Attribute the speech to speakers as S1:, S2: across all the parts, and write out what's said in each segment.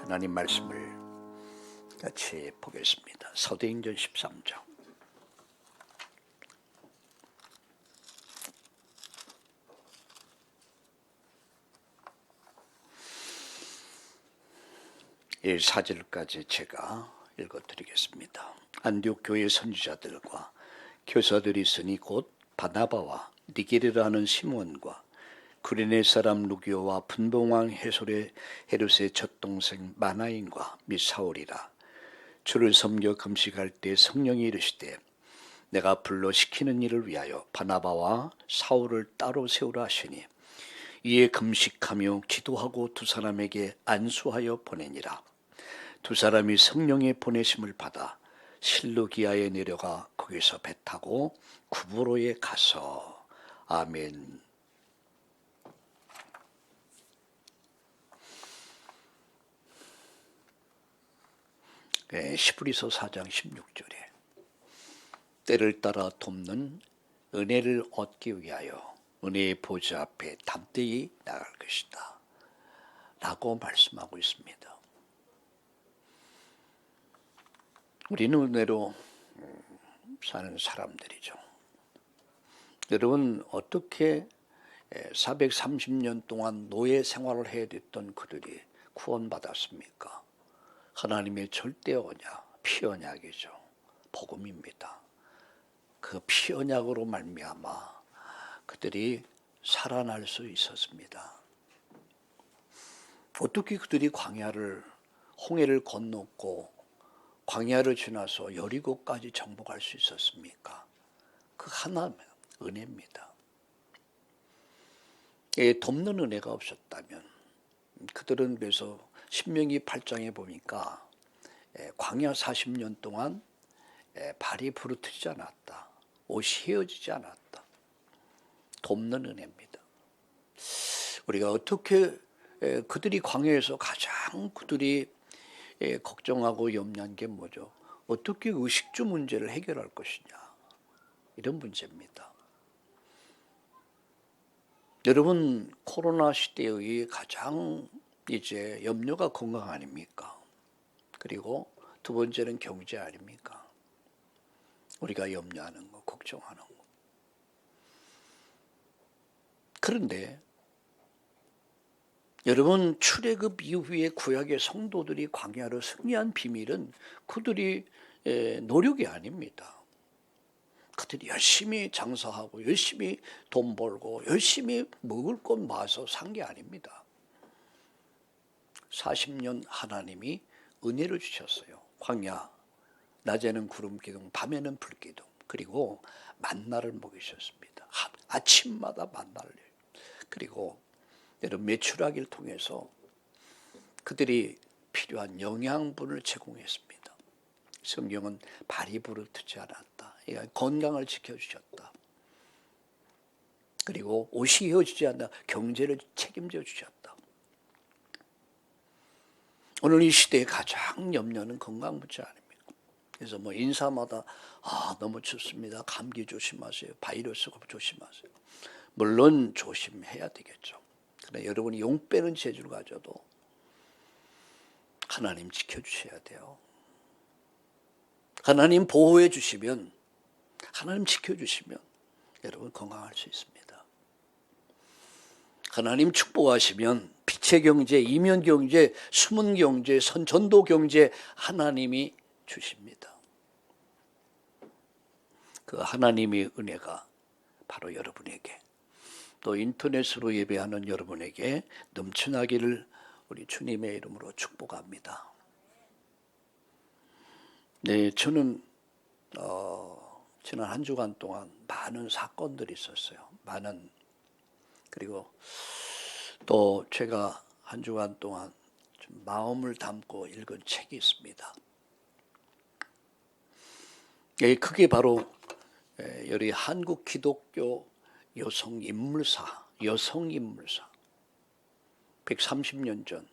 S1: 하나님 말씀을 같이 보겠습니다. 사도행전 13장. 이 4절까지 제가 읽어드리겠습니다. 안디옥 교회 선지자들과 교사들이 있으니 곧 바나바와 니게르라는 시몬과 구레네 사람 루기오와 분봉왕 헤롯의 젖동생 마나인과 및 사울이라. 주를 섬겨 금식할 때 성령이 이르시되 내가 불러 시키는 일을 위하여 바나바와 사울을 따로 세우라 하시니 이에 금식하며 기도하고 두 사람에게 안수하여 보내니라. 두 사람이 성령의 보내심을 받아 실루기아에 내려가 거기서 배 타고 구브로에 가서. 아멘. 히브리서 4장 16절에 때를 따라 돕는 은혜를 얻기 위하여 은혜의 보좌 앞에 담대히 나갈 것이다 라고 말씀하고 있습니다. 우리는 은혜로 사는 사람들이죠. 여러분, 어떻게 430년 동안 노예 생활을 해야 됐던 그들이 구원받았습니까? 하나님의 절대 언약, 피언약이죠. 복음입니다. 그 피언약으로 말미암아 그들이 살아날 수 있었습니다. 어떻게 그들이 홍해를 건넜고 광야를 지나서 여리고까지 정복할 수 있었습니까? 그 하나의 은혜입니다. 돕는 은혜가 없었다면 그들은 그래서 신명기 8장에 보니까 광야 40년 동안 발이 부르트지 않았다. 옷이 헤어지지 않았다. 돕는 은혜입니다. 우리가 어떻게 그들이 광야에서 가장 그들이 걱정하고 염려한 게 뭐죠? 어떻게 의식주 문제를 해결할 것이냐, 이런 문제입니다. 여러분, 코로나 시대의 가장 이제 염려가 건강 아닙니까? 그리고 두 번째는 경제 아닙니까? 우리가 염려하는 거, 걱정하는 거. 그런데 여러분, 출애굽 이후에 구약의 성도들이 광야로 승리한 비밀은 그들이 노력이 아닙니다. 그들이 열심히 장사하고 열심히 돈 벌고 열심히 먹을 것 모아서 산 게 아닙니다. 40년 하나님이 은혜를 주셨어요. 광야, 낮에는 구름 기둥, 밤에는 불 기둥, 그리고 만나를 먹이셨습니다. 아침마다 만나를. 그리고 여러분, 메추라기를 통해서 그들이 필요한 영양분을 제공했습니다. 성경은 발이 부르트지 않았다. 건강을 지켜주셨다. 그리고 옷이 헤어지지 않다. 경제를 책임져 주셨다. 오늘 이 시대에 가장 염려는 건강 문제 아닙니까? 그래서 인사마다 너무 춥습니다. 감기 조심하세요. 바이러스 조심하세요. 물론 조심해야 되겠죠. 그러나 여러분이 용 빼는 재주를 가져도 하나님 지켜주셔야 돼요. 하나님 보호해 주시면, 하나님 지켜주시면 여러분 건강할 수 있습니다. 하나님 축복하시면 빛의 경제, 이면 경제, 숨은 경제, 전도 경제 하나님이 주십니다. 그 하나님의 은혜가 바로 여러분에게, 또 인터넷으로 예배하는 여러분에게 넘쳐나기를 우리 주님의 이름으로 축복합니다. 네, 저는 지난 한 주간 동안 많은 사건들이 있었어요. 그리고 또 제가 한 주간 동안 좀 마음을 담고 읽은 책이 있습니다. 그게 바로 여기 한국 기독교 여성 인물사 130년 전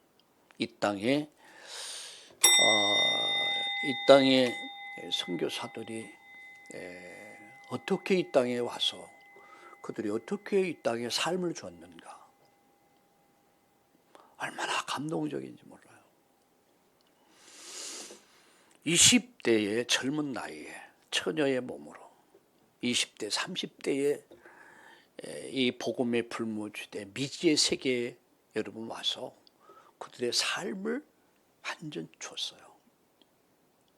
S1: 이 땅에 선교사들이 어떻게 이 땅에 와서 그들이 어떻게 이 땅에 삶을 줬는가, 얼마나 감동적인지 몰라요. 20대의 젊은 나이에 처녀의 몸으로 20대, 30대의 이 복음의 불모지대 미지의 세계에 여러분 와서 그들의 삶을 완전 줬어요.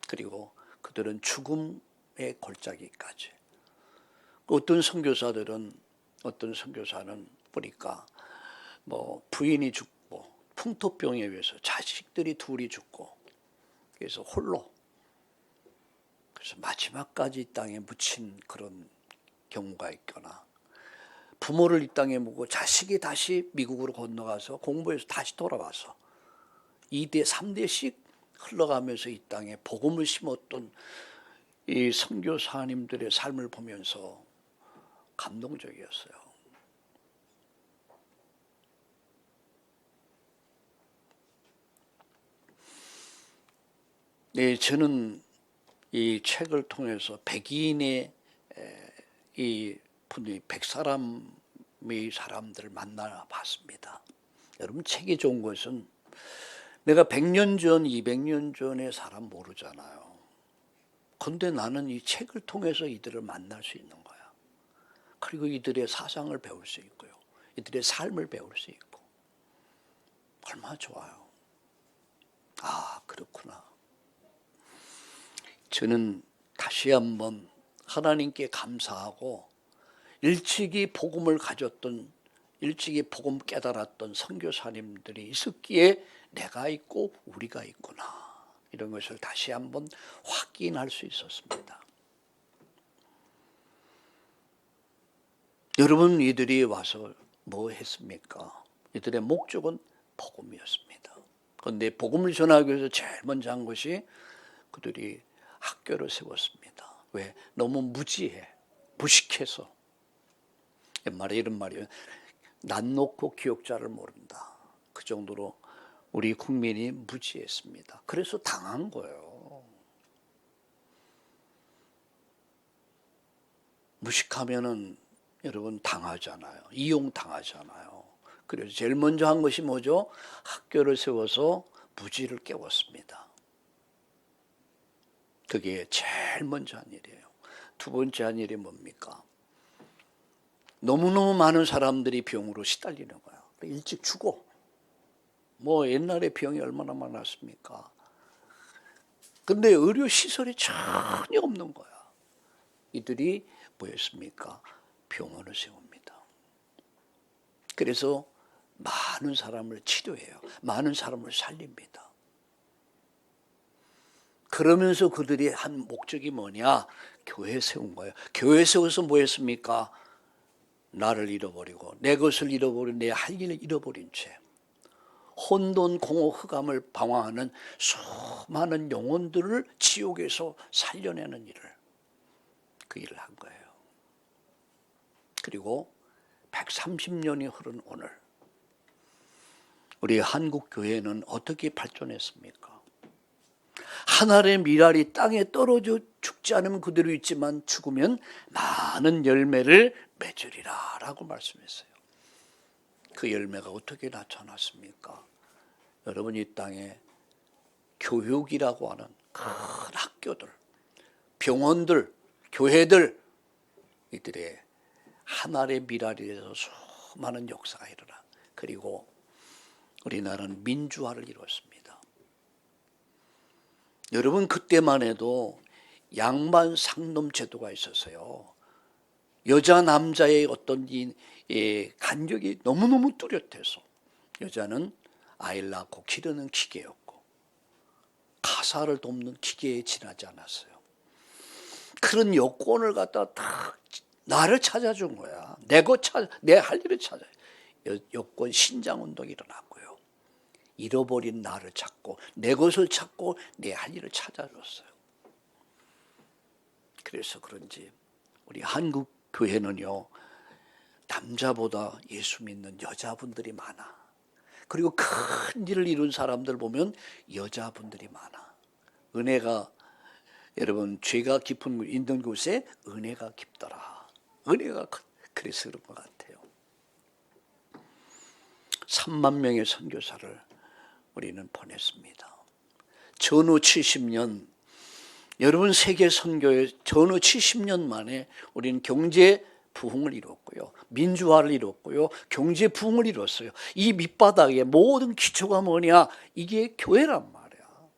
S1: 그리고 그들은 죽음의 골짜기까지. 어떤 선교사는 보니까 뭐 부인이 죽고 풍토병에 의해서 자식들이 둘이 죽고 그래서 홀로, 그래서 마지막까지 이 땅에 묻힌 그런 경우가 있거나, 부모를 이 땅에 묻고 자식이 다시 미국으로 건너가서 공부해서 다시 돌아와서 2대 3대씩 흘러가면서 이 땅에 복음을 심었던 이 선교사님들의 삶을 보면서 감동적이었어요. 네, 저는 이 책을 통해서 백인의 이 분이 100사람의 사람들을 만나봤습니다. 여러분, 책이 좋은 것은 내가 100년 전, 200년 전의 사람 모르잖아요. 그런데 나는 이 책을 통해서 이들을 만날 수 있는 거야. 그리고 이들의 사상을 배울 수 있고요. 이들의 삶을 배울 수 있고. 얼마나 좋아요. 아, 그렇구나. 저는 다시 한번 하나님께 감사하고, 일찍이 복음을 가졌던, 일찍이 복음 깨달았던 선교사님들이 있었기에 내가 있고 우리가 있구나, 이런 것을 다시 한번 확인할 수 있었습니다. 여러분, 이들이 와서 뭐 했습니까? 이들의 목적은 복음이었습니다. 그런데 복음을 전하기 위해서 제일 먼저 한 것이 그들이 학교를 세웠습니다. 왜? 너무 무지해, 무식해서. 옛말에 이런 말이에요. 난 놓고 기억자를 모른다. 그 정도로 우리 국민이 무지했습니다. 그래서 당한 거예요. 무식하면은 여러분 당하잖아요. 이용당하잖아요. 그래서 제일 먼저 한 것이 뭐죠? 학교를 세워서 무지를 깨웠습니다. 그게 제일 먼저 한 일이에요. 두 번째 한 일이 뭡니까? 너무너무 많은 사람들이 병으로 시달리는 거야. 일찍 죽어. 뭐 옛날에 병이 얼마나 많았습니까? 근데 의료 시설이 전혀 없는 거야. 이들이 뭐였습니까? 병원을 세웁니다. 그래서 많은 사람을 치료해요. 많은 사람을 살립니다. 그러면서 그들이 한 목적이 뭐냐? 교회 세운 거예요. 교회 세워서 뭐 했습니까? 나를 잃어버리고 내 것을 잃어버리고 내 할 일을 잃어버린 채 혼돈, 공허, 흑암을 방황하는 수많은 영혼들을 지옥에서 살려내는 그 일을 한 거예요. 그리고 130년이 흐른 오늘 우리 한국 교회는 어떻게 발전했습니까? 하늘의 미랄이 땅에 떨어져 죽지 않으면 그대로 있지만 죽으면 많은 열매를 맺으리라 라고 말씀했어요. 그 열매가 어떻게 나타났습니까? 여러분, 이 땅에 교육이라고 하는 큰 학교들, 병원들, 교회들, 이들의 하늘의 미랄이 돼서 수많은 역사가 일어나. 그리고 우리나라는 민주화를 이뤘습니다. 여러분, 그때만 해도 양반 상놈 제도가 있었어요. 여자 남자의 어떤 간격이 너무너무 뚜렷해서 여자는 아이를 낳고 기르는 기계였고 가사를 돕는 기계에 지나지 않았어요. 그런 여건을 갖다 다 나를 찾아준 거야. 내 할 일을 찾아. 여권 신장운동이 일어났고요. 잃어버린 나를 찾고 내 것을 찾고 내 할 일을 찾아줬어요. 그래서 그런지 우리 한국 교회는요, 남자보다 예수 믿는 여자분들이 많아. 그리고 큰 일을 이룬 사람들 보면 여자분들이 많아. 은혜가, 여러분, 죄가 깊은 있는 곳에 은혜가 깊더라. 은혜가 그래서 그런 것 같아요. 3만 명의 선교사를 우리는 보냈습니다. 전후 70년 여러분 세계 선교의 전후 70년 만에 우리는 경제 부흥을 이뤘고요. 민주화를 이뤘고요. 경제 부흥을 이뤘어요. 이 밑바닥에 모든 기초가 뭐냐? 이게 교회란 말이야.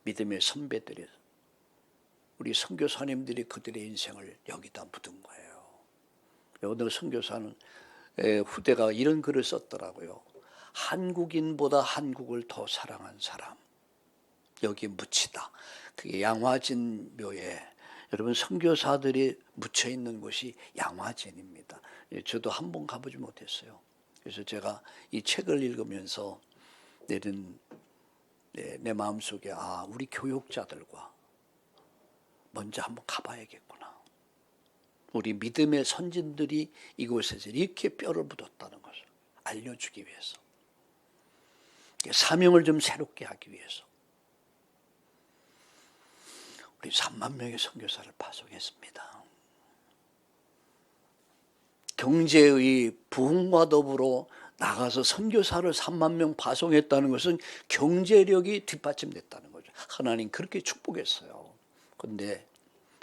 S1: 믿음의 선배들이, 우리 선교사님들이 그들의 인생을 여기다 묻은 거예요. 어느 선교사는 후대가 이런 글을 썼더라고요. 한국인보다 한국을 더 사랑한 사람, 여기 묻히다. 그게 양화진 묘에 여러분 선교사들이 묻혀 있는 곳이 양화진입니다. 저도 한 번 가보지 못했어요. 그래서 제가 이 책을 읽으면서 내린 내 마음속에 우리 교육자들과 먼저 한번 가봐야겠구나. 우리 믿음의 선진들이 이곳에서 이렇게 뼈를 묻었다는 것을 알려주기 위해서, 사명을 좀 새롭게 하기 위해서 우리 3만 명의 선교사를 파송했습니다. 경제의 부흥과 더불어 나가서 선교사를 3만 명 파송했다는 것은 경제력이 뒷받침됐다는 거죠. 하나님 그렇게 축복했어요. 그런데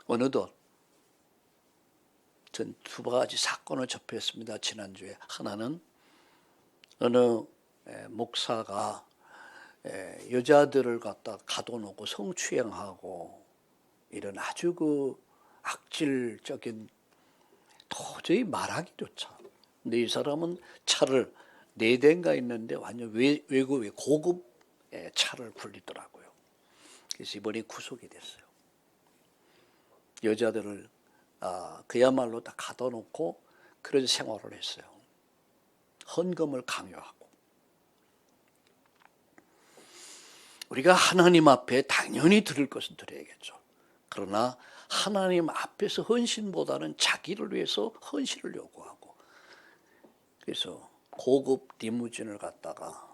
S1: 어느덧 전 두 가지 사건을 접했습니다. 지난주에 하나는 어느 목사가 여자들을 갖다 가둬놓고 성추행하고 이런 아주 그 악질적인, 도저히 말하기조차. 근데 이 사람은 차를 4대인가 있는데 완전 외국의 고급 차를 굴리더라고요. 그래서 이번에 구속이 됐어요. 여자들을 그야말로 다 가둬놓고 그런 생활을 했어요. 헌금을 강요하고. 우리가 하나님 앞에 당연히 드릴 것은 드려야겠죠. 그러나 하나님 앞에서 헌신보다는 자기를 위해서 헌신을 요구하고, 그래서 고급 리무진을 갖다가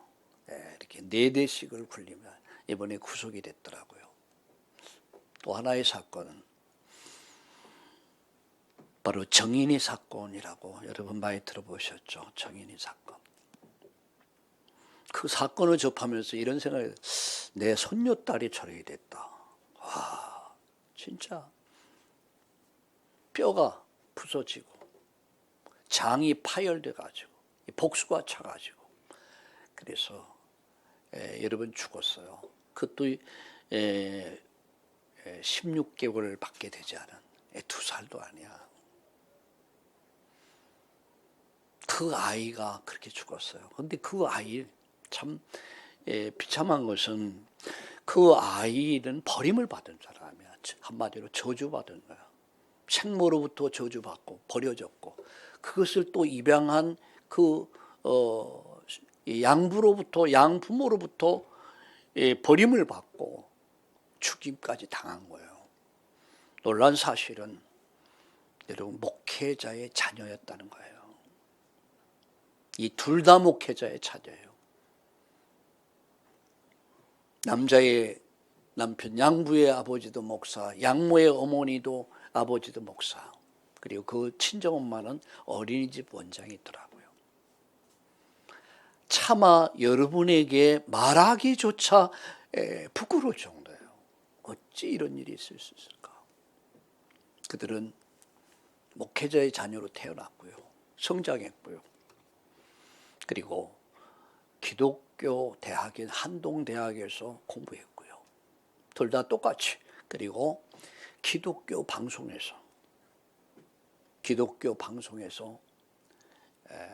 S1: 이렇게 4대씩을 굴리면 이번에 구속이 됐더라고요. 또 하나의 사건은 바로 정인이 사건이라고 여러분 많이 들어보셨죠? 정인이 사건. 그 사건을 접하면서 이런 생각이, 내 손녀딸이 저렇게 됐다. 와, 진짜 뼈가 부서지고 장이 파열돼 가지고 복수가 차가지고, 그래서 여러분 죽었어요. 그것도 16개월 밖에 되지 않은 2살도 아니야. 그 아이가 그렇게 죽었어요. 그런데 그 아이 참 비참한 것은 그 아이는 버림을 받은 사람이야. 한마디로 저주받은 거야. 생모로부터 저주받고 버려졌고, 그것을 또 입양한 그 양부모로부터 버림을 받고 죽임까지 당한 거예요. 놀란 사실은 여러분 목회자의 자녀였다는 거예요. 이 둘 다 목회자의 자녀예요. 남자의 남편 양부의 아버지도 목사, 양모의 어머니도 아버지도 목사, 그리고 그 친정엄마는 어린이집 원장이더라고요. 차마 여러분에게 말하기조차 부끄러울 정도예요. 어찌 이런 일이 있을 수 있을까? 그들은 목회자의 자녀로 태어났고요. 성장했고요. 그리고 기독교 대학인 한동대학에서 공부했고요. 둘 다 똑같이. 그리고 기독교 방송에서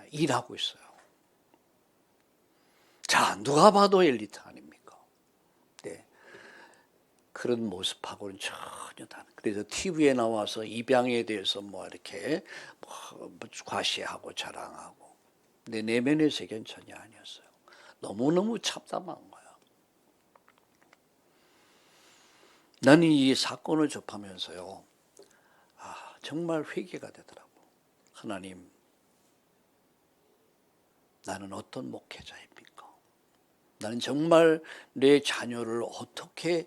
S1: 일하고 있어요. 자, 누가 봐도 엘리트 아닙니까? 네. 그런 모습하고는 전혀 다른. 그래서 TV에 나와서 입양에 대해서 이렇게 과시하고 자랑하고. 내 내면의 세계는 전혀 아니었어요. 너무너무 참담한 거야. 나는 이 사건을 접하면서요, 정말 회개가 되더라고. 하나님, 나는 어떤 목회자입니까? 나는 정말 내 자녀를 어떻게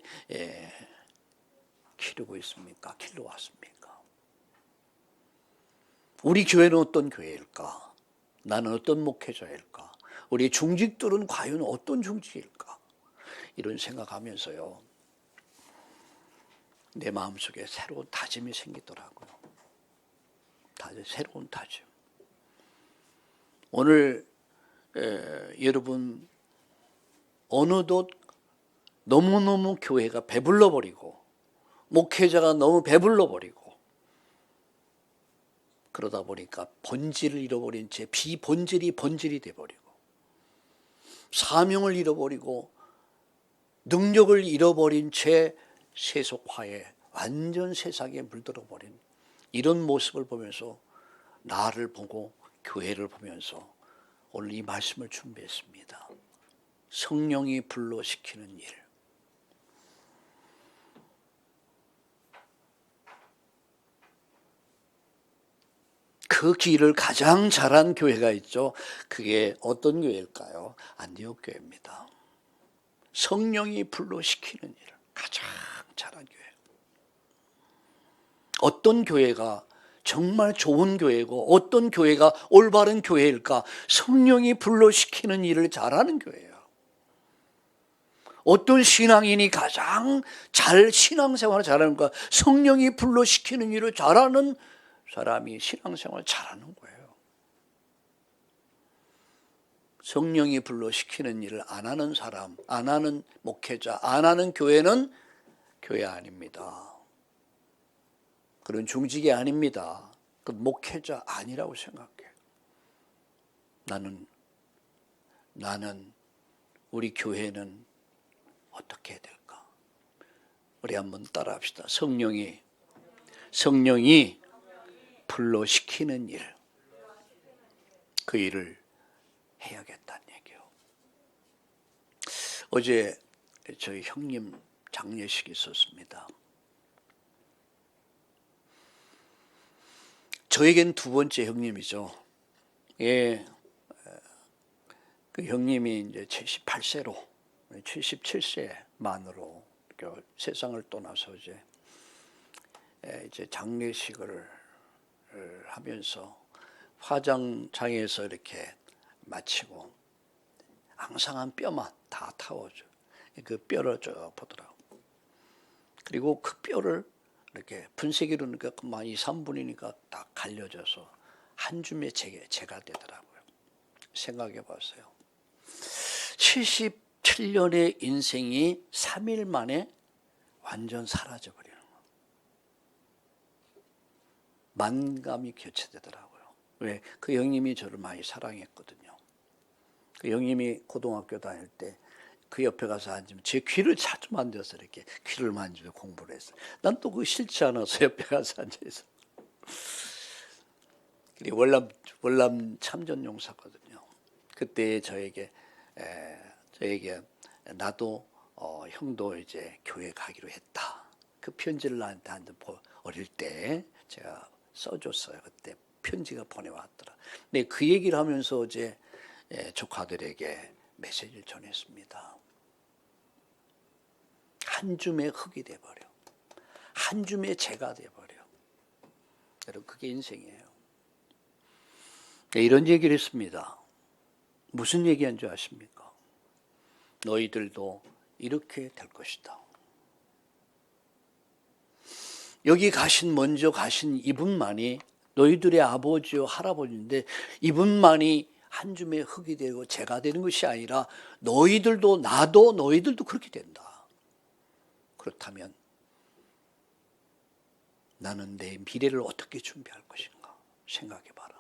S1: 기르고 있습니까? 길러왔습니까? 우리 교회는 어떤 교회일까? 나는 어떤 목회자일까? 우리 중직들은 과연 어떤 중직일까? 이런 생각하면서요, 내 마음속에 새로운 다짐이 생기더라고요. 새로운 다짐. 오늘 여러분 어느덧 너무너무 교회가 배불러버리고 목회자가 너무 배불러버리고 그러다 보니까 본질을 잃어버린 채 비본질이 본질이 돼버리고 사명을 잃어버리고 능력을 잃어버린 채 세속화에 완전 세상에 물들어버린 이런 모습을 보면서 나를 보고 교회를 보면서 오늘 이 말씀을 준비했습니다. 성령이 불러시키는 일. 그 길을 가장 잘한 교회가 있죠. 그게 어떤 교회일까요? 안디옥 교회입니다. 성령이 불러시키는 일을 가장 잘한 교회. 어떤 교회가 정말 좋은 교회고 어떤 교회가 올바른 교회일까? 성령이 불러시키는 일을 잘하는 교회예요. 어떤 신앙인이 가장 잘 신앙생활을 잘하는가? 성령이 불러시키는 일을 잘하는 사람이 신앙생활을 잘하는 거예요. 성령이 불러시키는 일을 안 하는 사람, 안 하는 목회자, 안 하는 교회는 교회 아닙니다. 그런 중직이 아닙니다. 그 목회자 아니라고 생각해. 나는 우리 교회는 어떻게 해야 될까? 우리 한번 따라합시다. 성령이 불러시키는 일, 그 일을 해야겠다는 얘기요. 어제 저희 형님 장례식이 있었습니다. 저에겐 두 번째 형님이죠. 예, 그 형님이 이제 78세로 77세 만으로 세상을 떠나서 이제 장례식을 하면서 화장장에서 이렇게 마치고 항상 한 뼈만 다 타워줘. 그 뼈를 쭉 보더라고. 그리고 그 뼈를 이렇게 분쇄기로 그러니까 그만 2, 3분이니까 딱 갈려져서 한 줌의 재가 되더라고요. 생각해 봤어요. 77년의 인생이 3일 만에 완전 사라져 버리는 거. 만감이 교체되더라고요. 왜? 그 형님이 저를 많이 사랑했거든요. 그 형님이 고등학교 다닐 때 그 옆에 가서 앉으면 제 귀를 자주 만져서 이렇게 귀를 만지며 공부를 했어요. 난 또 그거 싫지 않아서 옆에 가서 앉아있어. 그리고 월남 참전용사거든요. 그때 저에게 나도 형도 이제 교회 가기로 했다. 그 편지를 나한테 어릴 때 제가 써줬어요. 그때 편지가 보내왔더라. 근데 그 얘기를 하면서 이제 조카들에게 메시지를 전했습니다. 한 줌의 흙이 돼버려. 한 줌의 재가 돼버려. 여러분 그게 인생이에요. 이런 얘기를 했습니다. 무슨 얘기한 줄 아십니까? 너희들도 이렇게 될 것이다. 여기 먼저 가신 이분만이 너희들의 아버지요 할아버지인데 이분만이 한 줌의 흙이 되고 재가 되는 것이 아니라 너희들도 나도 너희들도 그렇게 된다. 그렇다면 나는 내 미래를 어떻게 준비할 것인가 생각해봐라.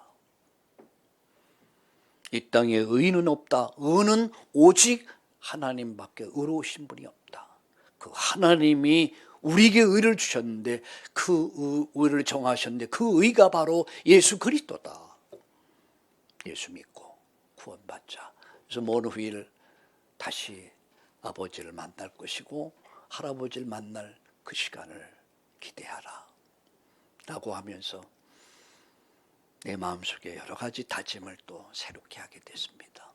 S1: 이 땅에 의인은 없다. 의는 오직 하나님밖에 의로우신 분이 없다. 그 하나님이 우리에게 의를 주셨는데 그 의를 정하셨는데 그 의가 바로 예수 그리스도다. 예수 믿고 구원받자. 그래서 먼 후일 다시 아버지를 만날 것이고 할아버지를 만날 그 시간을 기대하라 라고 하면서 내 마음속에 여러 가지 다짐을 또 새롭게 하게 됐습니다.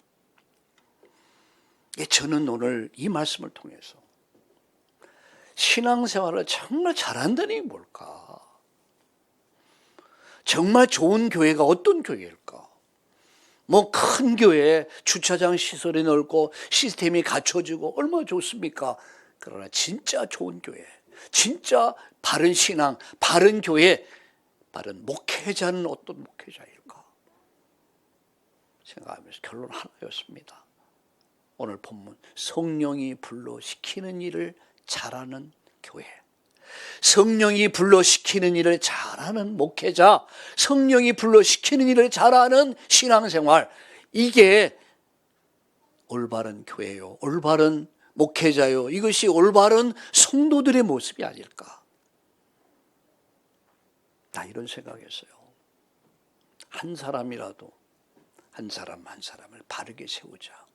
S1: 저는 오늘 이 말씀을 통해서 신앙생활을 정말 잘한다는 게 뭘까? 정말 좋은 교회가 어떤 교회일까? 뭐 큰 교회, 주차장 시설이 넓고 시스템이 갖춰지고 얼마나 좋습니까? 그러나 진짜 좋은 교회, 진짜 바른 신앙, 바른 교회, 바른 목회자는 어떤 목회자일까 생각하면서 결론 하나였습니다. 오늘 본문, 성령이 불러시키는 일을 잘하는 교회, 성령이 불러시키는 일을 잘하는 목회자, 성령이 불러시키는 일을 잘하는 신앙생활, 이게 올바른 교회요, 올바른 목회자요, 이것이 올바른 성도들의 모습이 아닐까, 나 이런 생각했어요. 한 사람이라도 한 사람 한 사람을 바르게 세우자.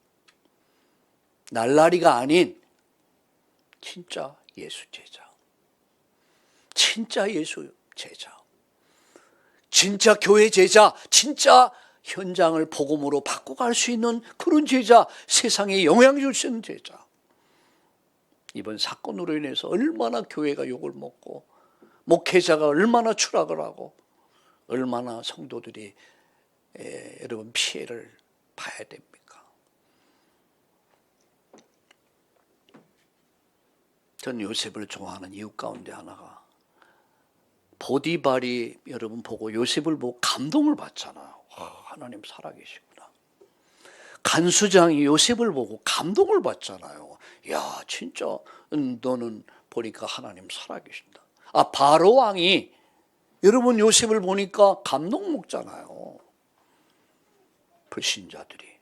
S1: 날라리가 아닌 진짜 예수 제자, 진짜 예수 제자, 진짜 교회 제자, 진짜 현장을 복음으로 바꿔갈 수 있는 그런 제자, 세상에 영향 줄 수 있는 제자. 이번 사건으로 인해서 얼마나 교회가 욕을 먹고 목회자가 얼마나 추락을 하고 얼마나 성도들이 여러분 피해를 봐야 됩니까? 전 요셉을 좋아하는 이유 가운데 하나가, 보디발이 여러분 보고 요셉을 보고 감동을 받잖아요. 하나님 살아계시구나. 간수장이 요셉을 보고 감동을 받잖아요. 야, 진짜 너는 보니까 하나님 살아계신다. 바로 왕이 여러분 요셉을 보니까 감동 먹잖아요. 불신자들이,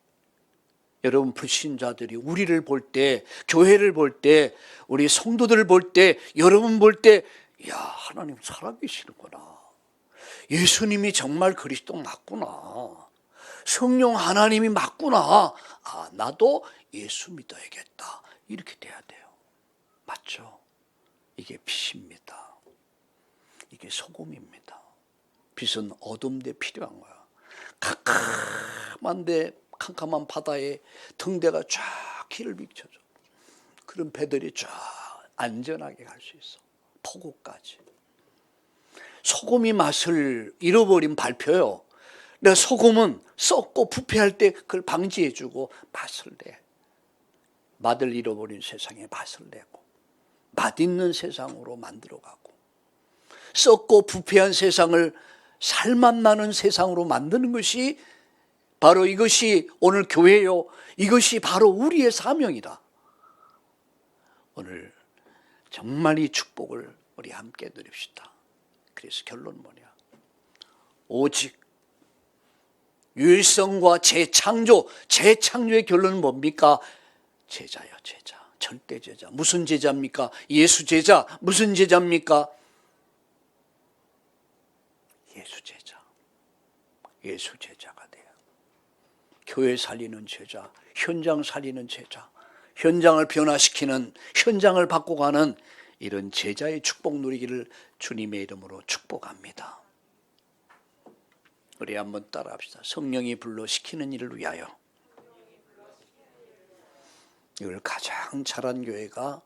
S1: 여러분 불신자들이 우리를 볼 때, 교회를 볼 때, 우리 성도들을 볼 때, 여러분 볼 때, 야, 하나님 살아계시는구나. 예수님이 정말 그리스도 맞구나. 성령 하나님이 맞구나. 나도 예수 믿어야겠다. 이렇게 돼야 돼요. 맞죠? 이게 빛입니다. 이게 소금입니다. 빛은 어둠에 필요한 거야. 캄캄한 바다에 등대가 쫙 길을 비춰줘. 그런 배들이 쫙 안전하게 갈 수 있어. 포구까지. 소금이 맛을 잃어버린 발표요. 근데 소금은 썩고 부패할 때 그걸 방지해주고 맛을 내. 맛을 잃어버린 세상에 맛을 내고 맛있는 세상으로 만들어가고, 썩고 부패한 세상을 살맛 나는 세상으로 만드는 것이 바로, 이것이 오늘 교회요, 이것이 바로 우리의 사명이다. 오늘 정말 이 축복을 우리 함께 누립시다. 그래서 결론은 뭐냐? 오직 유일성과 재창조의 결론은 뭡니까? 제자요, 제자. 절대 제자. 무슨 제자입니까? 예수 제자. 무슨 제자입니까? 예수 제자. 예수 제자가 돼요. 교회 살리는 제자, 현장 살리는 제자, 현장을 변화시키는, 현장을 바꿔가는 이런 제자의 축복 누리기를 주님의 이름으로 축복합니다. 우리 한번 따라합시다. 성령이 불러시키는 일을 위하여. 이걸 가장 잘한 교회가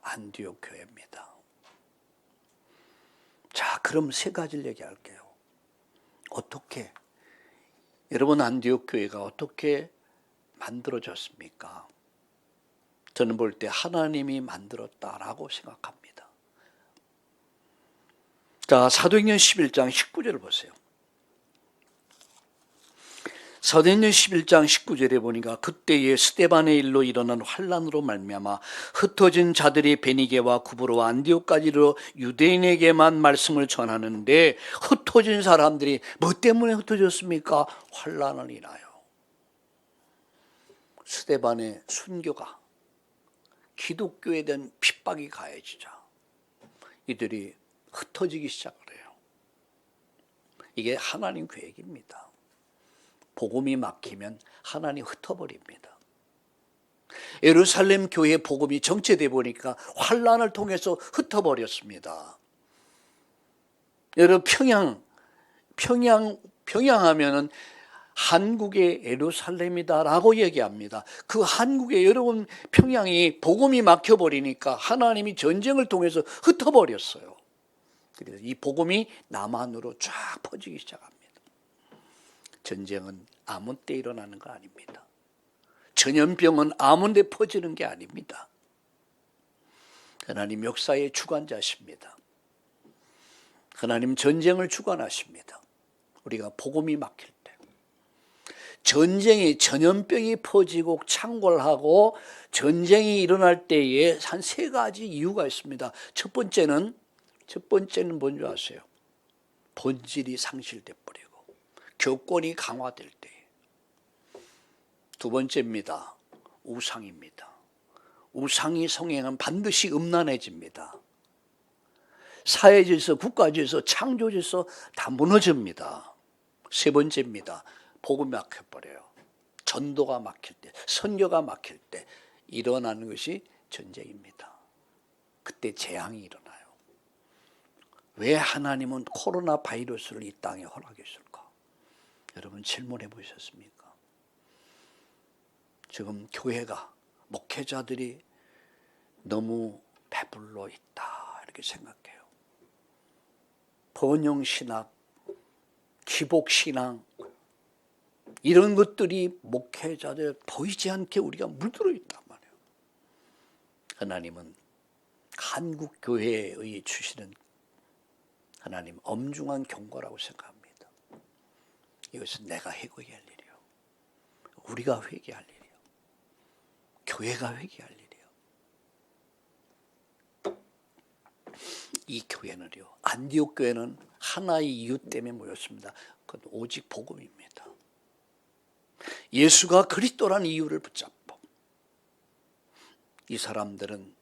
S1: 안디옥 교회입니다. 자, 그럼 세 가지를 얘기할게요. 어떻게, 여러분 안디옥 교회가 어떻게 만들어졌습니까? 저는 볼 때 하나님이 만들었다라고 생각합니다. 자, 사도행전 11장 19절을 보세요. 사도행전 11장 19절에 보니까, 그때에 스데반의 일로 일어난 환난으로 말미암아 흩어진 자들이 베니게와 구브로와 안디옥까지로 유대인에게만 말씀을 전하는데, 흩어진 사람들이 뭐 때문에 흩어졌습니까? 환난을 인하여. 스데반의 순교가, 기독교에 대한 핍박이 가해지자 이들이 흩어지기 시작을 해요. 이게 하나님 계획입니다. 복음이 막히면 하나님 흩어버립니다. 예루살렘 교회 복음이 정체되어 보니까 환난을 통해서 흩어버렸습니다. 여러분 평양하면은 한국의 예루살렘이다라고 얘기합니다. 그 한국의, 여러분 평양이 복음이 막혀버리니까 하나님이 전쟁을 통해서 흩어버렸어요. 그래서 이 복음이 남한으로 쫙 퍼지기 시작합니다. 전쟁은 아무 때 일어나는 거 아닙니다. 전염병은 아무 데 퍼지는 게 아닙니다. 하나님 역사의 주관자십니다. 하나님 전쟁을 주관하십니다. 우리가 복음이 막힐 때, 전쟁이, 전염병이 퍼지고 창궐하고 전쟁이 일어날 때에 한 세 가지 이유가 있습니다. 첫 번째는 뭔지 아세요? 본질이 상실돼 버리고 교권이 강화될 때. 두 번째입니다. 우상입니다. 우상이 성행하면 반드시 음란해집니다. 사회질서, 국가질서, 창조질서 다 무너집니다. 세 번째입니다. 복음이 막혀버려요. 전도가 막힐 때, 선교가 막힐 때 일어나는 것이 전쟁입니다. 그때 재앙이 일어나요. 왜 하나님은 코로나 바이러스를 이 땅에 허락했을까? 여러분 질문해 보셨습니까? 지금 교회가, 목회자들이 너무 배불러 있다 이렇게 생각해요. 번영신학, 기복신앙 이런 것들이 목회자들 보이지 않게 우리가 물들어 있단 말이에요. 하나님은 한국 교회에 주시는 하나님 엄중한 경고라고 생각합니다. 이것은 내가 회개할 일이요, 우리가 회개할 일이요, 교회가 회개할 일이요. 이 교회는요, 안디옥 교회는 하나의 이유 때문에 모였습니다. 그건 오직 복음입니다. 예수가 그리스도라는 이유를 붙잡고, 이 사람들은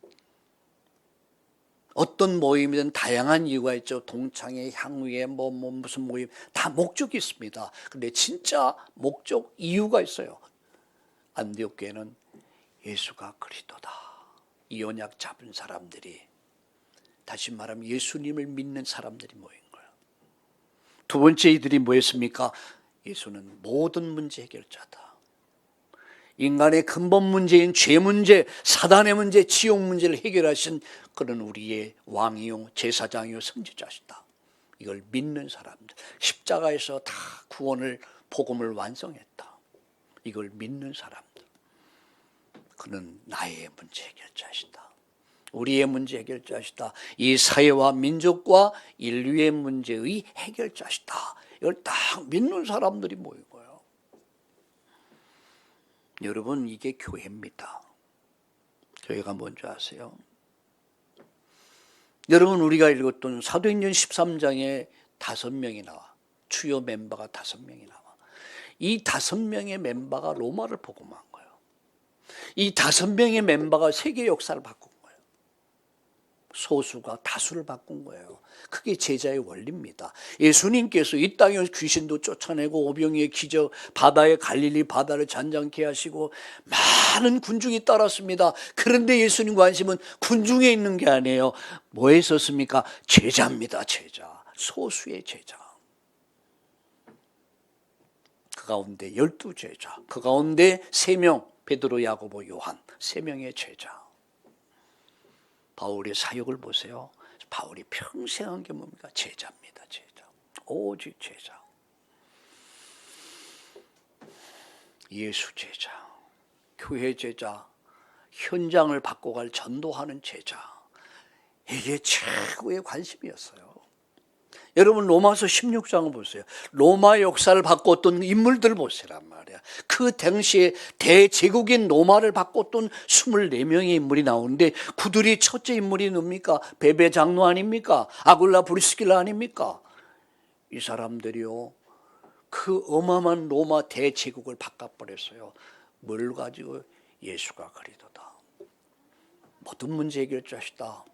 S1: 어떤 모임이든 다양한 이유가 있죠. 동창회, 향후회, 무슨 모임 다 목적이 있습니다. 그런데 진짜 목적, 이유가 있어요. 안디옥 교회는 예수가 그리스도다, 이 언약 잡은 사람들이, 다시 말하면 예수님을 믿는 사람들이 모인 거예요. 두 번째 이들이 뭐였습니까? 예수는 모든 문제 해결자다. 인간의 근본 문제인 죄 문제, 사단의 문제, 지옥 문제를 해결하신 그런 우리의 왕이요, 제사장이요, 선지자시다. 이걸 믿는 사람들, 십자가에서 다 구원을, 복음을 완성했다. 이걸 믿는 사람들, 그는 나의 문제 해결자시다. 우리의 문제 해결자시다. 이 사회와 민족과 인류의 문제의 해결자시다. 이걸 딱 믿는 사람들이 모인 거예요. 여러분, 이게 교회입니다. 교회가 뭔지 아세요? 여러분, 우리가 읽었던 사도행전 13장에 5명이 나와, 주요 멤버가 5명이 나와. 이 5명의 멤버가 로마를 복음한 거예요. 이 5명의 멤버가 세계 역사를 바꾼 거예요. 소수가 다수를 바꾼 거예요. 그게 제자의 원리입니다. 예수님께서 이 땅에 귀신도 쫓아내고 오병이의 기적, 바다의 갈릴리 바다를 잔잔케 하시고 많은 군중이 따랐습니다. 그런데 예수님 관심은 군중에 있는 게 아니에요. 뭐에 있었습니까? 제자입니다. 제자. 소수의 제자. 그 가운데 12제자, 그 가운데 3명, 베드로, 야고보, 요한, 3명의 제자. 바울의 사역을 보세요. 바울이 평생 한 게 뭡니까? 제자입니다. 제자. 오직 제자. 예수 제자, 교회 제자, 현장을 바꿔갈 전도하는 제자. 이게 최고의 관심이었어요. 여러분, 로마서 16장을 보세요. 로마 역사를 바꿨던 인물들 보시란 말이야. 그 당시에 대제국인 로마를 바꿨던 24명의 인물이 나오는데, 그들이 첫째 인물이 누굽니까? 베베 장로 아닙니까? 아굴라 브리스길라 아닙니까? 이 사람들이요, 그 어마어마한 로마 대제국을 바꿔버렸어요. 뭘 가지고? 예수가 그리스도다, 모든 문제 해결자시다,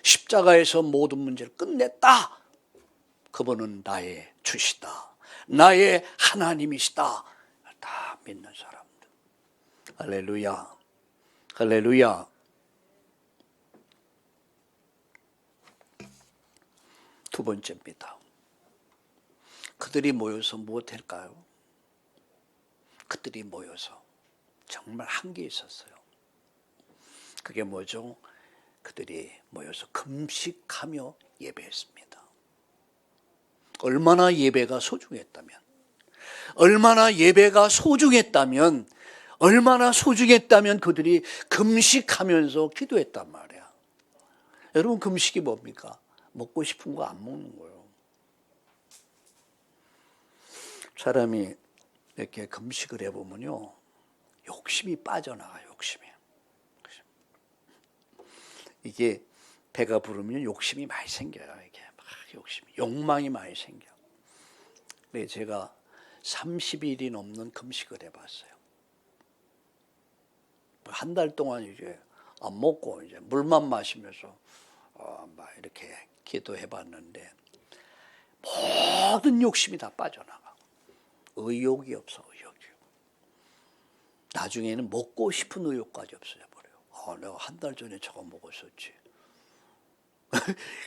S1: 십자가에서 모든 문제를 끝냈다, 그분은 나의 주시다, 나의 하나님이시다, 다 믿는 사람들. 할렐루야, 할렐루야. 두 번째입니다. 그들이 모여서 무엇할까요? 그들이 모여서 정말 한 게 있었어요. 그게 뭐죠? 그들이 모여서 금식하며 예배했습니다. 얼마나 예배가 소중했다면, 얼마나 예배가 소중했다면, 얼마나 소중했다면 그들이 금식하면서 기도했단 말이야. 여러분 금식이 뭡니까? 먹고 싶은 거 안 먹는 거예요. 사람이 이렇게 금식을 해보면요, 욕심이 빠져나가요. 욕심이. 이게 배가 부르면 욕심이 많이 생겨요. 이게 막 욕심이, 욕망이 많이 생겨. 네, 제가 30일이 넘는 금식을 해봤어요. 한 달 동안 이제 안 먹고 이제 물만 마시면서 막 이렇게 기도해봤는데 모든 욕심이 다 빠져나가. 의욕이 없어, 의욕이. 나중에는 먹고 싶은 의욕까지 없어져 버려요. 내가 한 달 전에 저거 먹었었지.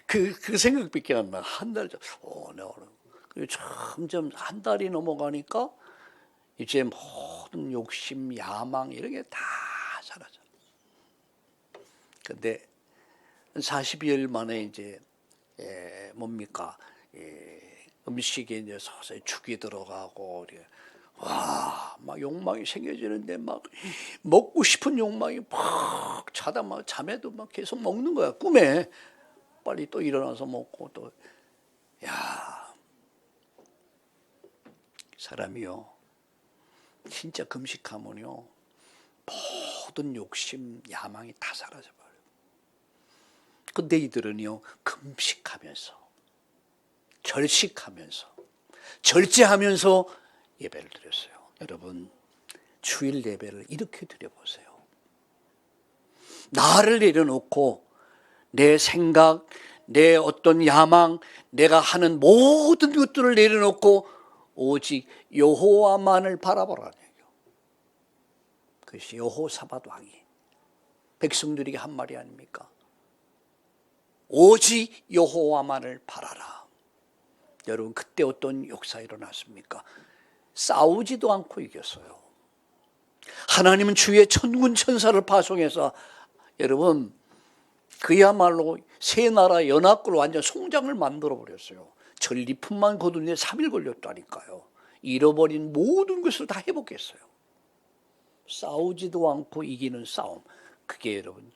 S1: 그 생각밖에 안 나. 한 달 전, 내가 점점 한 달이 넘어가니까 이제 모든 욕심, 야망 이런 게 다 사라져. 근데 40일 만에 이제 뭡니까? 음식에 이제 서서히 죽이 들어가고 막 욕망이 생겨지는데 막 먹고 싶은 욕망이 막 자다 막 잠에도 막 계속 먹는 거야. 꿈에 빨리 또 일어나서 먹고 또 사람이요 진짜 금식하면요 모든 욕심, 야망이 다 사라져 버려요. 근데 이들은요 금식하면서 절식하면서 절제하면서 예배를 드렸어요. 여러분 주일 예배를 이렇게 드려보세요. 나를 내려놓고 내 생각, 내 어떤 야망, 내가 하는 모든 것들을 내려놓고 오직 여호와만을 바라보라는 얘기예요. 그것이 여호사밧 왕이 백성들에게 한 말이 아닙니까? 오직 여호와만을 바라라. 여러분 그때 어떤 역사 일어났습니까? 싸우지도 않고 이겼어요. 하나님은 주의 천군 천사를 파송해서 여러분 그야말로 세 나라 연합군을 완전 송장을 만들어 버렸어요. 전리품만 거두는데 3일 걸렸다니까요. 잃어버린 모든 것을 다 회복했어요. 싸우지도 않고 이기는 싸움, 그게 여러분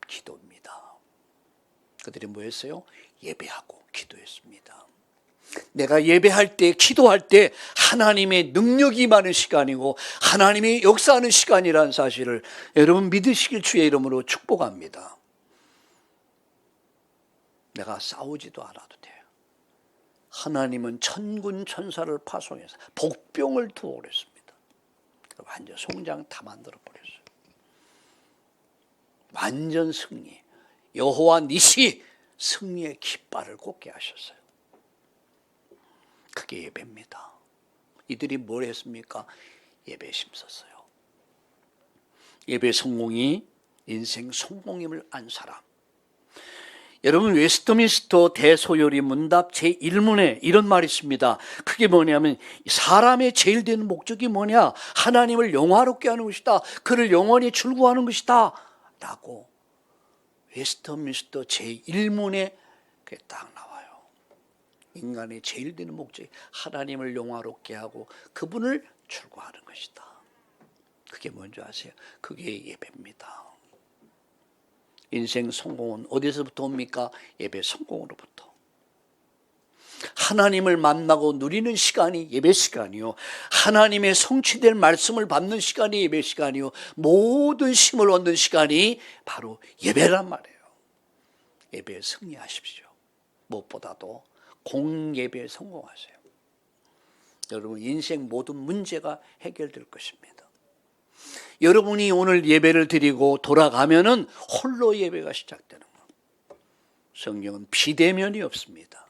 S1: 기도입니다. 그들이 뭐 했어요? 예배하고 기도했습니다. 내가 예배할 때, 기도할 때 하나님의 능력이 많은 시간이고 하나님이 역사하는 시간이라는 사실을 여러분 믿으시길 주의 이름으로 축복합니다. 내가 싸우지도 않아도 돼요. 하나님은 천군 천사를 파송해서 복병을 두어 그랬습니다. 완전 송장 다 만들어 버렸어요. 완전 승리. 여호와 니시 승리의 깃발을 꽂게 하셨어요. 그게 예배입니다. 이들이 뭘 했습니까? 예배에 힘썼어요. 예배 성공이 인생 성공임을 안 사람. 여러분 웨스트민스터 대소요리 문답 제1문에 이런 말이 있습니다. 그게 뭐냐면 사람의 제일 되는 목적이 뭐냐? 하나님을 영화롭게 하는 것이다. 그를 영원히 출구하는 것이다. 라고 웨스트민스터 제1문에 그게 딱 나와요. 인간의 제일 되는 목적이 하나님을 영화롭게 하고 그분을 출구하는 것이다. 그게 뭔지 아세요? 그게 예배입니다. 인생 성공은 어디서부터 옵니까? 예배 성공으로부터. 하나님을 만나고 누리는 시간이 예배 시간이요. 하나님의 성취될 말씀을 받는 시간이 예배 시간이요. 모든 힘을 얻는 시간이 바로 예배란 말이에요. 예배에 승리하십시오. 무엇보다도 공예배에 성공하세요. 여러분 인생 모든 문제가 해결될 것입니다. 여러분이 오늘 예배를 드리고 돌아가면은 홀로 예배가 시작되는 거예요. 성경은 비대면이 없습니다.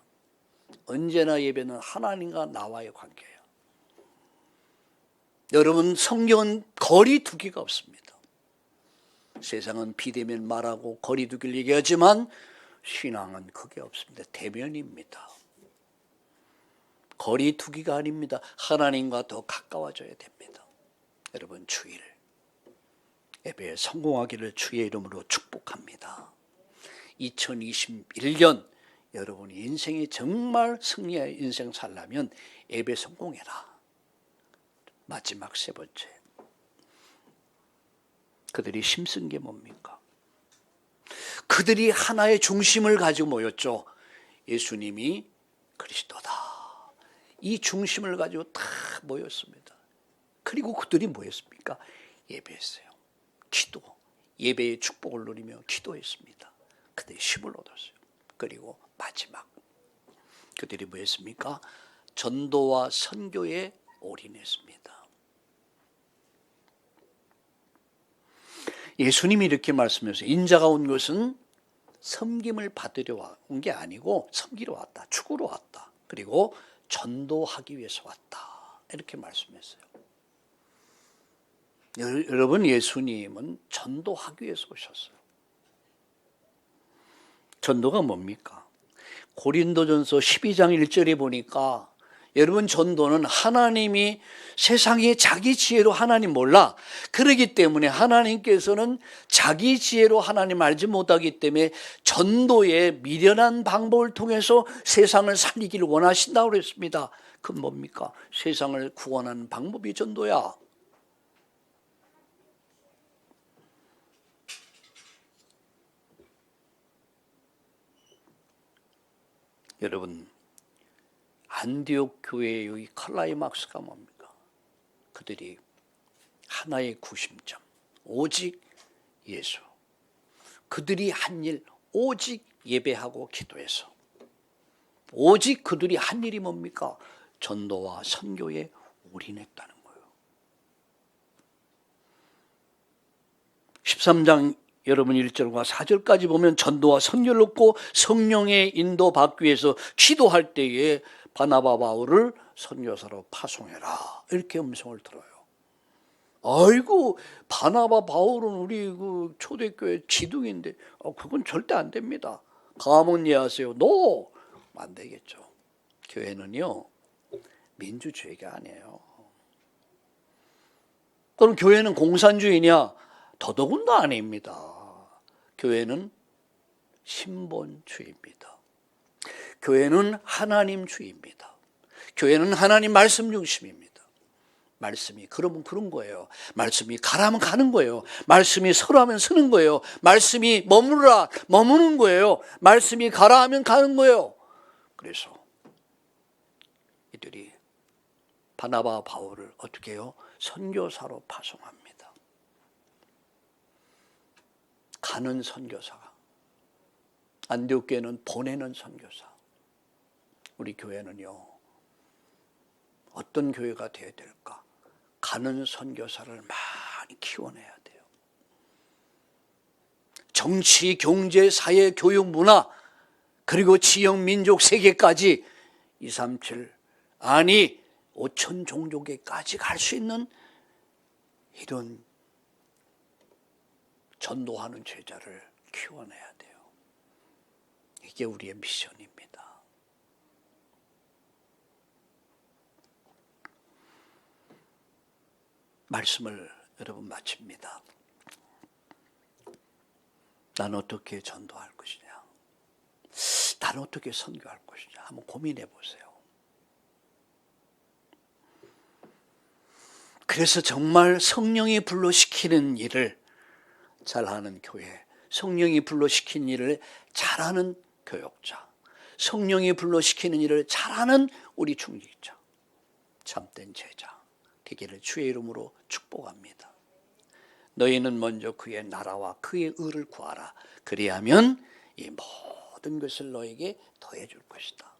S1: 언제나 예배는 하나님과 나와의 관계예요. 여러분 성경은 거리 두기가 없습니다. 세상은 비대면 말하고 거리 두기를 얘기하지만 신앙은 그게 없습니다. 대면입니다. 거리 두기가 아닙니다. 하나님과 더 가까워져야 됩니다. 여러분 주일 예배에 성공하기를 주의 이름으로 축복합니다. 2021년 여러분이 인생이 정말 승리의 인생 살려면 예배 성공해라. 마지막 세 번째. 그들이 힘쓴 게 뭡니까? 그들이 하나의 중심을 가지고 모였죠. 예수님이 그리스도다. 이 중심을 가지고 다 모였습니다. 그리고 그들이 뭐였습니까? 예배했어요. 기도, 예배의 축복을 누리며 기도했습니다. 그들이 힘을 얻었어요. 그리고 마지막 그들이 뭐였습니까? 전도와 선교에 올인했습니다. 예수님이 이렇게 말씀하셨어요. 인자가 온 것은 섬김을 받으려 온 게 아니고 섬기러 왔다. 축으로 왔다. 그리고 전도하기 위해서 왔다. 이렇게 말씀했어요. 여러분, 예수님은 전도하기 위해서 오셨어요. 전도가 뭡니까? 고린도전서 12장 1절에 보니까 여러분, 전도는 하나님이 세상에 자기 지혜로 하나님 몰라. 그러기 때문에 하나님께서는 자기 지혜로 하나님 알지 못하기 때문에 전도의 미련한 방법을 통해서 세상을 살리기를 원하신다고 그랬습니다. 그건 뭡니까? 세상을 구원하는 방법이 전도야. 여러분, 안디옥 교회의 이 클라이막스가 뭡니까? 그들이 하나의 구심점, 오직 예수. 그들이 한 일, 오직 예배하고 기도해서. 오직 그들이 한 일이 뭡니까? 전도와 선교에 올인했다는 거예요. 13장 여러분 1절과 4절까지 보면 전도와 선교를 놓고 성령의 인도받기 위해서 기도할 때에 바나바 바울을 선교사로 파송해라. 이렇게 음성을 들어요. 아이고, 바나바 바울은 우리 그 초대교회 기둥인데 그건 절대 안 됩니다. 가문 예하세요. 노! 안 되겠죠. 교회는요, 민주주의가 아니에요. 그럼 교회는 공산주의냐? 더더군다 아닙니다. 교회는 신본주의입니다. 교회는 하나님주의입니다. 교회는 하나님 말씀 중심입니다. 말씀이 그러면 그런 거예요. 말씀이 가라면 가는 거예요. 말씀이 서라면 서는 거예요. 말씀이 머무르라 머무는 거예요. 말씀이 가라 하면 가는 거예요. 그래서 이들이 바나바 바울을 어떻게 해요? 선교사로 파송합니다. 가는 선교사가, 안디옥 교회는 보내는 선교사. 우리 교회는요, 어떤 교회가 되어야 될까? 가는 선교사를 많이 키워내야 돼요. 정치, 경제, 사회, 교육, 문화, 그리고 지역, 민족, 세계까지 237, 아니 5천 종족에까지 갈 수 있는 이런 전도하는 제자를 키워내야 돼요. 이게 우리의 미션입니다. 말씀을 여러분 마칩니다. 난 어떻게 전도할 것이냐? 난 어떻게 선교할 것이냐? 한번 고민해 보세요. 그래서 정말 성령이 불러시키는 일을 잘하는 교회, 성령이 불러시키는 일을 잘하는 교역자, 성령이 불러시키는 일을 잘하는 우리 중직자, 참된 제자 되기를 주의 이름으로 축복합니다. 너희는 먼저 그의 나라와 그의 의를 구하라. 그리하면 이 모든 것을 너에게 더해 줄 것이다.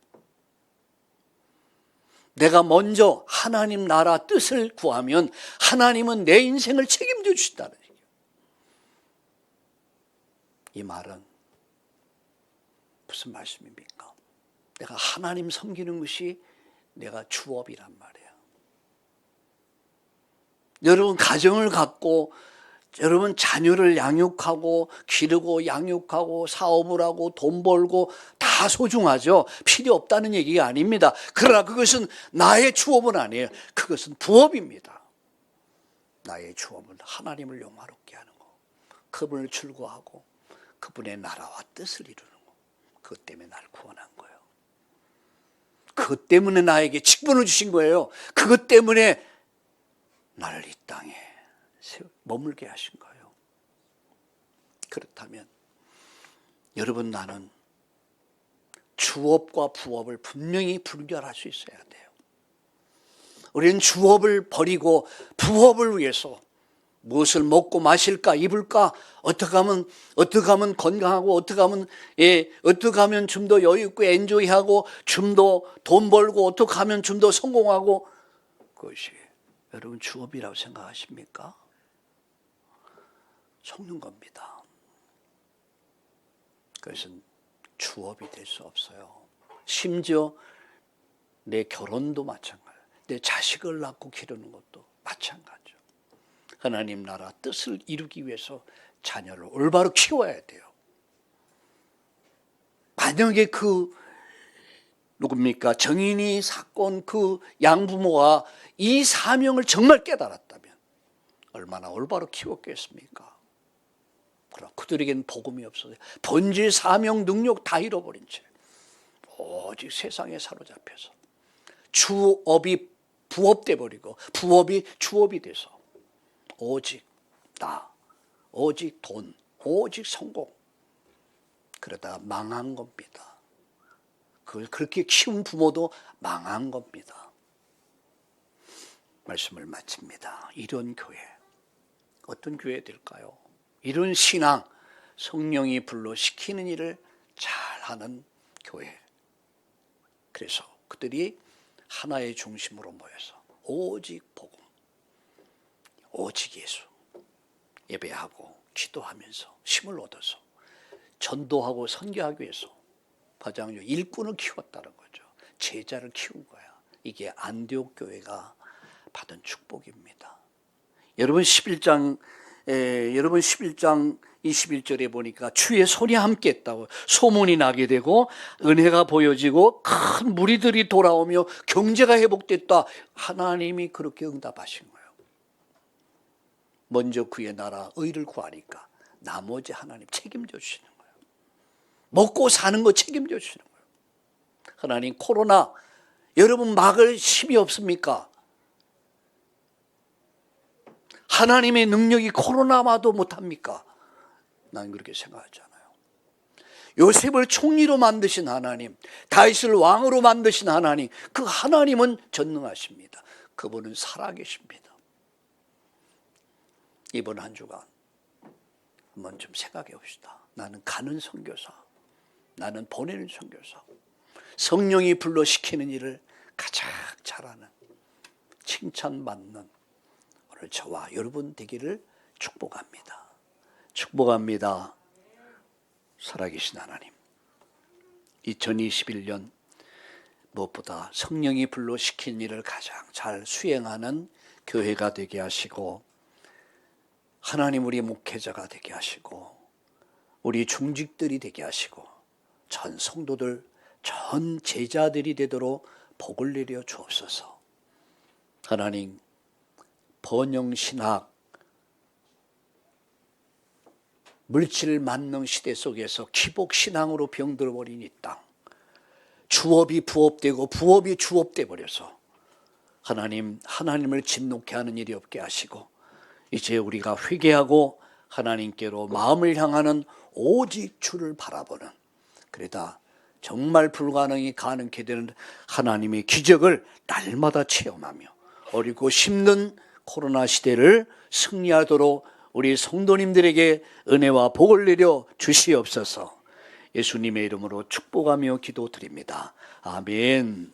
S1: 내가 먼저 하나님 나라 뜻을 구하면 하나님은 내 인생을 책임져 주신다는 얘기예요. 이 말은 무슨 말씀입니까? 내가 하나님 섬기는 것이 내가 주업이란 말이에요. 여러분 가정을 갖고 여러분 자녀를 양육하고 기르고 양육하고 사업을 하고 돈 벌고 다 소중하죠. 필요 없다는 얘기가 아닙니다. 그러나 그것은 나의 주업은 아니에요. 그것은 부업입니다. 나의 주업은 하나님을 영화롭게 하는 거, 그분을 출구하고 그분의 나라와 뜻을 이루는 거. 그것 때문에 날 구원한 거예요. 그것 때문에 나에게 직분을 주신 거예요. 그것 때문에 나를 이 땅에 머물게 하신 거예요. 그렇다면 여러분, 나는 주업과 부업을 분명히 분별할 수 있어야 돼요. 우리는 주업을 버리고 부업을 위해서 무엇을 먹고 마실까, 입을까, 어떻게 하면 건강하고, 어떻게 하면 좀 더 여유 있고 엔조이하고, 좀 더 돈 벌고, 어떻게 하면 좀 더 성공하고, 그것이 여러분 주업이라고 생각하십니까? 속는 겁니다. 그것은 주업이 될 수 없어요. 심지어 내 결혼도 마찬가지예요. 내 자식을 낳고 기르는 것도 마찬가지죠. 하나님 나라 뜻을 이루기 위해서 자녀를 올바로 키워야 돼요. 만약에 누굽니까? 정인이 사건 양부모가 이 사명을 정말 깨달았다면 얼마나 올바로 키웠겠습니까? 그러나 그들에게는 복음이 없어서 본질, 사명, 능력 다 잃어버린 채 오직 세상에 사로잡혀서 주업이 부업돼 버리고 부업이 주업이 돼서 오직 나, 오직 돈, 오직 성공, 그러다 망한 겁니다. 그걸 그렇게 키운 부모도 망한 겁니다. 말씀을 마칩니다. 이런 교회, 어떤 교회 될까요? 이런 신앙, 성령이 불러 시키는 일을 잘하는 교회. 그래서 그들이 하나의 중심으로 모여서 오직 복음, 오직 예수, 예배하고 기도하면서 힘을 얻어서 전도하고 선교하기 위해서 가장 일꾼을 키웠다는 거죠. 제자를 키운 거야. 이게 안디옥 교회가 받은 축복입니다. 여러분 11장 21절에 보니까 주의 손이 함께 했다고 소문이 나게 되고 은혜가 보여지고 큰 무리들이 돌아오며 경제가 회복됐다. 하나님이 그렇게 응답하신 거예요. 먼저 그의 나라 의를 구하니까 나머지 하나님 책임져 주시는 거예요. 먹고 사는 거 책임져 주시는 거예요. 하나님 코로나 여러분 막을 힘이 없습니까? 하나님의 능력이 코로나마도 못합니까? 난 그렇게 생각하지 않아요. 요셉을 총리로 만드신 하나님, 다윗을 왕으로 만드신 하나님, 그 하나님은 전능하십니다. 그분은 살아계십니다. 이번 한 주간 한번 좀 생각해 봅시다. 나는 가는 선교사, 나는 보내는 선교사, 성령이 불러 시키는 일을 가장 잘하는, 칭찬받는 오늘 저와 여러분 되기를 축복합니다. 축복합니다. 살아계신 하나님, 2021년 무엇보다 성령이 불러 시킨 일을 가장 잘 수행하는 교회가 되게 하시고, 하나님 우리 목회자가 되게 하시고, 우리 중직들이 되게 하시고, 전 성도들, 전 제자들이 되도록 복을 내려 주옵소서. 하나님, 번영신학, 물질 만능 시대 속에서 기복신앙으로 병들어버린 이 땅, 주업이 부업되고 부업이 주업돼 버려서 하나님을 진노케 하는 일이 없게 하시고, 이제 우리가 회개하고 하나님께로 마음을 향하는 오직 주를 바라보는, 그러다 정말 불가능이 가능케 되는 하나님의 기적을 날마다 체험하며 어리고 힘든 코로나 시대를 승리하도록 우리 성도님들에게 은혜와 복을 내려 주시옵소서. 예수님의 이름으로 축복하며 기도드립니다. 아멘.